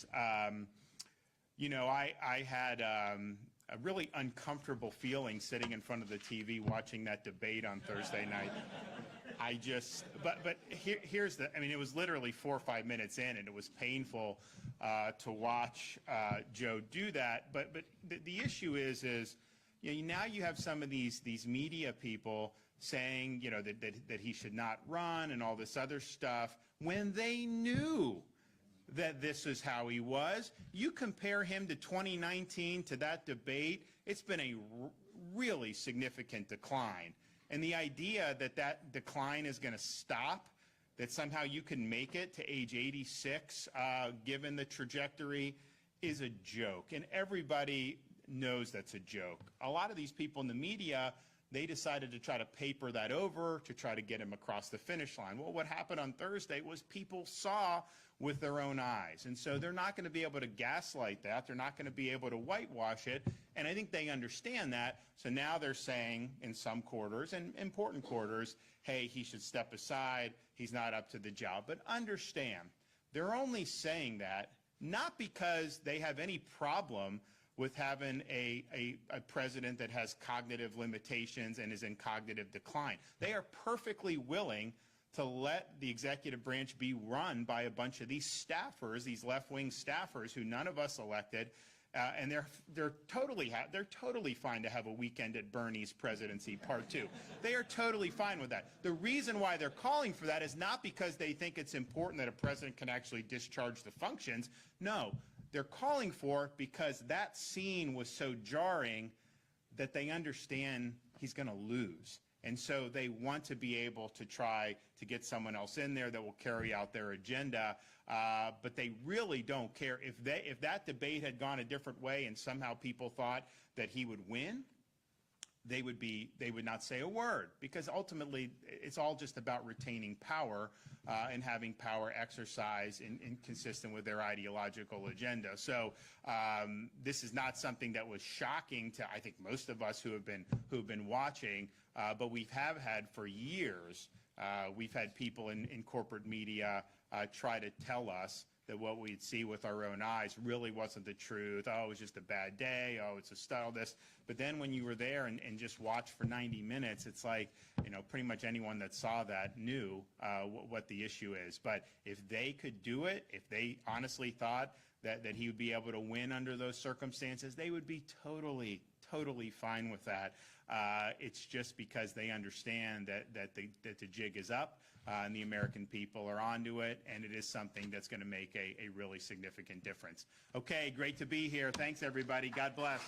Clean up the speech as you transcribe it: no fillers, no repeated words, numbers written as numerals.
is, you know, I had a really uncomfortable feeling sitting in front of the TV watching that debate on Thursday night. But here's the, I mean, it was literally 4 or 5 minutes in, and it was painful to watch Joe do that. But the issue is you know, now you have some of these media people saying, you know, that he should not run and all this other stuff when they knew that this is how he was. You compare him to 2019, to that debate, it's been a really significant decline. And the idea that that decline is going to stop, that somehow you can make it to age 86, given the trajectory, is a joke. And everybody knows that's a joke. A lot of these people in the media, they decided to try to paper that over to try to get him across the finish line. Well, what happened on Thursday was people saw with their own eyes. And so they're not going to be able to gaslight that. They're not going to be able to whitewash it. And I think they understand that. So now they're saying in some quarters, and important quarters, hey, he should step aside. He's not up to the job. But understand, they're only saying that not because they have any problem with having a president that has cognitive limitations and is in cognitive decline. They are perfectly willing to let the executive branch be run by a bunch of these staffers, these left-wing staffers who none of us elected, and they're totally fine to have a weekend at Bernie's presidency part 2. They are totally fine with that. The reason why they're calling for that is not because they think it's important that a president can actually discharge the functions. No, they're calling for it because that scene was so jarring that they understand he's going to lose. And so they want to be able to try to get someone else in there that will carry out their agenda. But they really don't care. If that debate had gone a different way and somehow people thought that he would win, they would not say a word, because ultimately it's all just about retaining power and having power exercise in consistent with their ideological agenda. So this is not something that was shocking to, I think, most of us who have been watching, but we have had for years. We've had people in corporate media try to tell us that what we'd see with our own eyes really wasn't the truth. Oh, it was just a bad day. Oh, it's a style this. But then when you were there and just watched for 90 minutes, it's like, you know, pretty much anyone that saw that knew what the issue is. But if they could do it, if they honestly thought that he would be able to win under those circumstances, they would be totally fine with that. It's just because they understand that the jig is up and the American people are onto it, and it is something that's going to make a really significant difference. Okay, great to be here. Thanks, everybody. God bless.